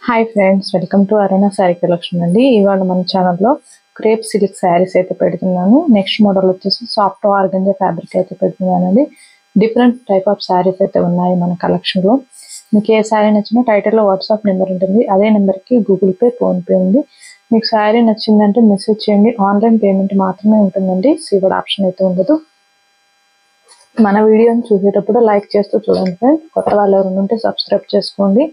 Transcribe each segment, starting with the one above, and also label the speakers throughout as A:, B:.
A: Hi friends, welcome to Aruna sari collection అండి. ఇవాళ మన ఛానల్లో క్రేప్ సిల్క్ శారీస్ అయితే పెడుతున్నాను. నెక్స్ట్ మోడల్ వచ్చేసి సాఫ్ట్ ఆర్గంజా ఫ్యాబ్రిక్ అయితే పెడుతున్నానండి. డిఫరెంట్ టైప్ ఆఫ్ శారీస్ అయితే ఉన్నాయి మన కలెక్షన్లో. మీకు ఏ శారీ నచ్చినా టైటిల్లో వాట్సాప్ నెంబర్ ఉంటుంది. అదే నెంబర్కి గూగుల్ పే, ఫోన్పే ఉంది. మీకు శారీ నచ్చిందంటే మెసేజ్ చేయండి. ఆన్లైన్ పేమెంట్ మాత్రమే ఉంటుందండి. సీవర్డ్ ఆప్షన్ అయితే ఉండదు. మన వీడియోని చూసేటప్పుడు లైక్ చేస్తూ చూడండి ఫ్రెండ్స్. కొత్త వాళ్ళు ఎవరు ఉంటే సబ్స్క్రైబ్ చేసుకోండి.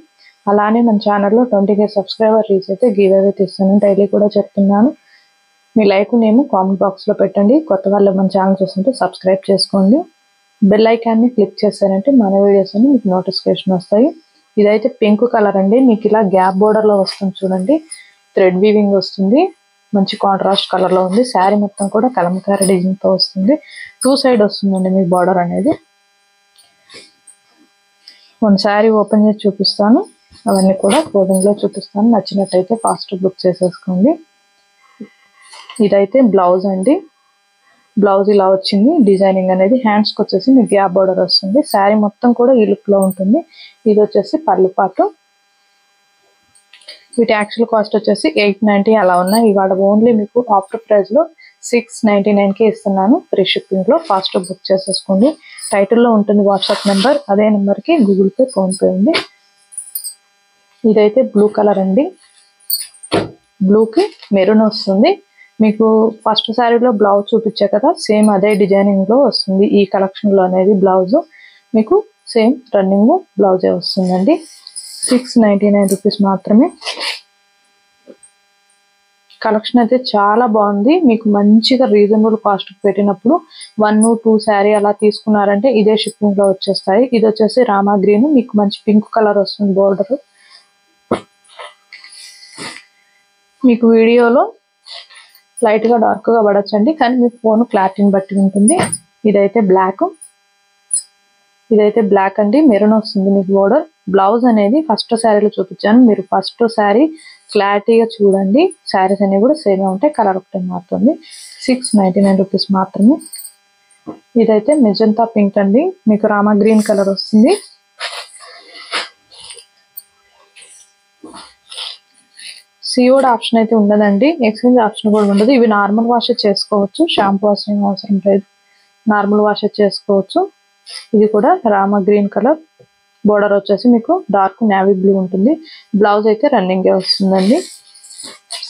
A: అలానే మన ఛానల్లో 20K సబ్స్క్రైబర్ రీచ్ అయితే గివ్ అవే తీస్తాను. డైలీ కూడా చెప్తున్నాను. మీ లైక్ నేమ్ కామెంట్ బాక్స్లో పెట్టండి. కొత్త వాళ్ళు మన ఛానల్ చూస్తుంటే సబ్స్క్రైబ్ చేసుకోండి. బెల్ ఐకాన్ని క్లిక్ చేశారంటే మన వీడియోస్ అన్ని మీకు నోటిఫికేషన్ వస్తాయి. ఇదైతే పింక్ కలర్ అండి. మీకు ఇలా గ్యాప్ బోర్డర్లో వస్తుంది చూడండి. థ్రెడ్ వీవింగ్ వస్తుంది. మంచి కాంట్రాస్ట్ కలర్లో ఉంది. శారీ మొత్తం కూడా కలంకారీ డిజైన్తో వస్తుంది. 2 సైడ్ వస్తుందండి మీ బార్డర్ అనేది. వన్ శారీ ఓపెన్ చేసి చూపిస్తాను. అవన్నీ కూడా క్లోజింగ్లో చూపిస్తాను. నచ్చినట్టయితే ఫాస్ట్ బుక్ చేసేసుకోండి. ఇదైతే బ్లౌజ్ అండి. బ్లౌజ్ ఇలా వచ్చింది. డిజైనింగ్ అనేది హ్యాండ్స్కి వచ్చేసి మీకు గ్యాప్ బార్డర్ వస్తుంది. శారీ మొత్తం కూడా ఈ లుక్లో ఉంటుంది. ఇది వచ్చేసి పళ్ళు పాటు. వీటి యాక్చువల్ కాస్ట్ వచ్చేసి 890 అలా ఉన్నాయి. ఇవాళ ఓన్లీ మీకు ఆఫర్ ప్రైస్లో 699కి ఇస్తున్నాను. ఫ్రీ షిప్పింగ్లో. ఫాస్ట్ బుక్ చేసేసుకోండి. టైటిల్లో ఉంటుంది వాట్సాప్ నెంబర్. అదే నెంబర్కి గూగుల్ పే, ఫోన్పే ఉంది. ఇదైతే బ్లూ కలర్ అండి. బ్లూకి మెరూన్ వస్తుంది. మీకు ఫస్ట్ శారీలో బ్లౌజ్ చూపించా కదా, సేమ్ అదే డిజైనింగ్లో వస్తుంది. ఈ కలెక్షన్లో అనేది బ్లౌజ్ మీకు సేమ్ రన్నింగ్ బ్లౌజే వస్తుందండి. 699 రూపీస్ మాత్రమే. కలెక్షన్ అయితే చాలా బాగుంది. మీకు మంచిగా రీజనబుల్ కాస్ట్ పెట్టినప్పుడు 1, 2 శారీ అలా తీసుకున్నారంటే ఇదే షిప్పింగ్లో వచ్చేస్తాయి. ఇది వచ్చేసి రామా గ్రీన్. మీకు మంచి పింక్ కలర్ వస్తుంది బోర్డర్. మీకు వీడియోలో లైట్గా డార్క్గా పడచ్చండి, కానీ మీ ఫోన్ క్లారిటీని బట్టి ఉంటుంది. ఇదైతే బ్లాక్. ఇదైతే బ్లాక్ అండి. మెరూన్ వస్తుంది మీకు బోర్డర్. బ్లౌజ్ అనేది ఫస్ట్ శారీలో చూపించాను. మీరు ఫస్ట్ శారీ క్లారిటీగా చూడండి. శారీస్ అనేవి కూడా సేమ్ ఉంటాయి. కలర్ ఒకటే మారుతుంది. 699 రూపీస్ మాత్రమే. ఇదైతే మెజంతా పింక్ అండి. మీకు రామా గ్రీన్ కలర్ వస్తుంది. సిఓడ్ ఆప్షన్ అయితే ఉండదండి. ఎక్స్చేంజ్ ఆప్షన్ కూడా ఉండదు. ఇవి నార్మల్ వాష్ చేసుకోవచ్చు. షాంపూ వాష్ అవసరం లేదు. నార్మల్ వాష్ చేసుకోవచ్చు. ఇది కూడా రామా గ్రీన్ కలర్. బోర్డర్ వచ్చేసి మీకు డార్క్ నేవీ బ్లూ ఉంటుంది. బ్లౌజ్ అయితే రన్నింగే వస్తుందండి.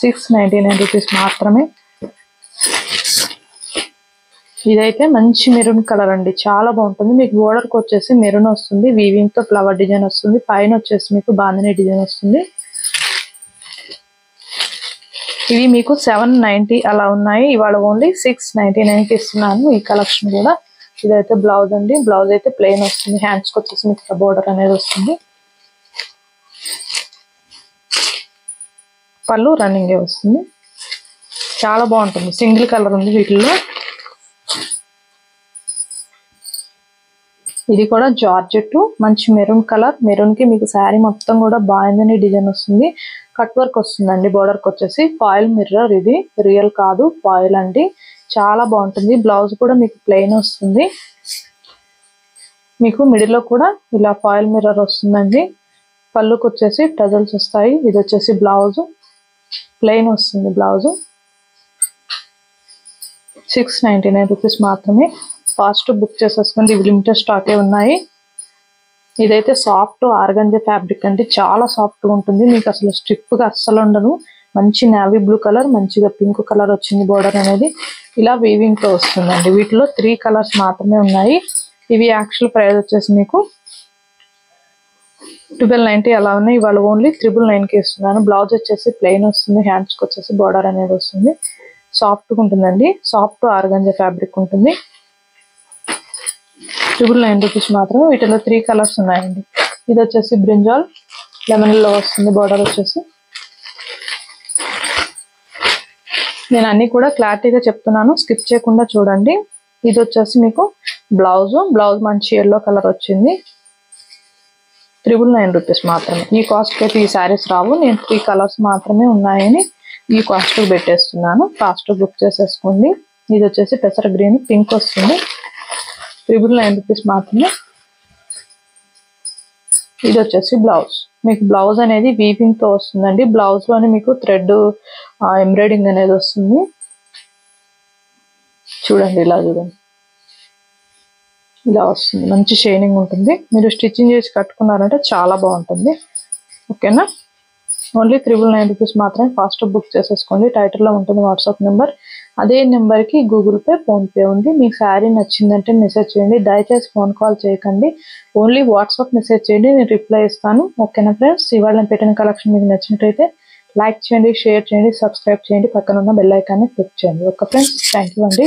A: 699 రూపీస్ మాత్రమే. ఇదైతే మంచి మెరూన్ కలర్ అండి. చాలా బాగుంటుంది. మీకు బోర్డర్కి వచ్చేసి మెరూన్ వస్తుంది. వీవింగ్తో ఫ్లవర్ డిజైన్ వస్తుంది. పైన వచ్చేసి మీకు బాందిని డిజైన్ వస్తుంది. ఇవి మీకు 790 అలా ఉన్నాయి. ఇవాళ ఓన్లీ 699కి ఇస్తున్నాను ఈ కలెక్షన్ కూడా. ఇదైతే బ్లౌజ్ అండి. బ్లౌజ్ అయితే ప్లెయిన్ వస్తుంది. హ్యాండ్స్కి వచ్చేసి మీకు బోర్డర్ అనేది వస్తుంది. పళ్ళు రన్నింగే వస్తుంది. చాలా బాగుంటుంది. సింగిల్ కలర్ ఉంది వీటిల్లో. ఇది కూడా జార్జెట్. మంచి మెరూన్ కలర్. మెరూన్కి మీకు శారీ మొత్తం కూడా బాగుందని డిజైన్ వస్తుంది. కట్ వర్క్ వస్తుందండి. బోర్డర్కి వచ్చేసి ఫాయిల్ మిర్రర్. ఇది రియల్ కాదు, ఫాయిల్ అండి. చాలా బాగుంటుంది. బ్లౌజ్ కూడా మీకు ప్లెయిన్ వస్తుంది. మీకు మిడిల్లో కూడా ఇలా ఫాయిల్ మిర్రర్ వస్తుందండి. పళ్ళుకి వచ్చేసి టజల్స్ వస్తాయి. ఇది వచ్చేసి బ్లౌజ్ ప్లెయిన్ వస్తుంది. బ్లౌజ్ 699 రూపీస్ మాత్రమే. ఫాస్ట్ బుక్ చేసేసుకోండి. ఇవి లిమిటెడ్ స్టాకే ఉన్నాయి. ఇదైతే సాఫ్ట్ ఆర్గంజా ఫ్యాబ్రిక్ అండి. చాలా సాఫ్ట్గా ఉంటుంది. మీకు అసలు స్ట్రిప్గా అస్సలు ఉండదు. మంచి నేవీ బ్లూ కలర్, మంచిగా పింక్ కలర్ వచ్చింది బోర్డర్ అనేది. ఇలా వీవింగ్తో వస్తుందండి. వీటిలో 3 కలర్స్ మాత్రమే ఉన్నాయి. ఇవి యాక్చువల్ ప్రైస్ వచ్చేసి మీకు 1290 అలా ఉన్నాయి. ఇవాళ ఓన్లీ 999కి ఇస్తున్నాను. బ్లౌజ్ వచ్చేసి ప్లెయిన్ వస్తుంది. హ్యాండ్స్కి వచ్చేసి బోర్డర్ అనేది వస్తుంది. సాఫ్ట్గా ఉంటుందండి. సాఫ్ట్ ఆర్గంజా ఫ్యాబ్రిక్ ఉంటుంది. 999 రూపీస్ మాత్రం. వీటిలో 3 కలర్స్ ఉన్నాయండి. ఇది వచ్చేసి బ్రింజాల్ లెమన్లో వస్తుంది. బోర్డర్ వచ్చేసి నేను అన్ని కూడా క్లారిటీగా చెప్తున్నాను, స్కిప్ చేయకుండా చూడండి. ఇది వచ్చేసి మీకు బ్లౌజ్. బ్లౌజ్ మంచి ఎల్లో కలర్ వచ్చింది. 999 రూపీస్ మాత్రమే. ఈ కాస్ట్కి అయితే ఈ శారీస్ రావు. నేను 3 కలర్స్ మాత్రమే ఉన్నాయని ఈ కాస్ట్కి పెట్టేస్తున్నాను. ఫాస్ట్ బుక్ చేసేసుకోండి. ఇది వచ్చేసి పెసర గ్రీన్, పింక్ వస్తుంది. 999 రూపీస్ మాత్రమే. ఇది వచ్చేసి బ్లౌజ్. మీకు బ్లౌజ్ అనేది వీవింగ్ తో వస్తుందండి. బ్లౌజ్ లోని మీకు థ్రెడ్ ఎంబ్రాయిడింగ్ అనేది వస్తుంది. చూడండి, ఇలా చూడండి, ఇలా వస్తుంది. మంచి షైనింగ్ ఉంటుంది. మీరు స్టిచ్చింగ్ చేసి కట్టుకున్నారంటే చాలా బాగుంటుంది. ఓకేనా? ఓన్లీ 999 రూపీస్ మాత్రమే. ఫాస్ట్ బుక్ చేసేసుకోండి. టైటిల్లో ఉంటుంది వాట్సాప్ నెంబర్. అదే నెంబర్కి గూగుల్ పే, ఫోన్పే ఉంది. మీకు శారీ నచ్చిందంటే మెసేజ్ చేయండి. దయచేసి ఫోన్ కాల్ చేయకండి. ఓన్లీ వాట్సాప్ మెసేజ్ చేయండి, నేను రిప్లై ఇస్తాను. ఓకేనా ఫ్రెండ్స్? ఇవాళ నేను పెట్టిన కలెక్షన్ మీకు నచ్చినట్టయితే లైక్ చేయండి, షేర్ చేయండి, సబ్స్క్రైబ్ చేయండి, పక్కన ఉన్న బెల్ ఐకాన్ని క్లిక్ చేయండి. ఓకే ఫ్రెండ్స్, థ్యాంక్ యూ అండి.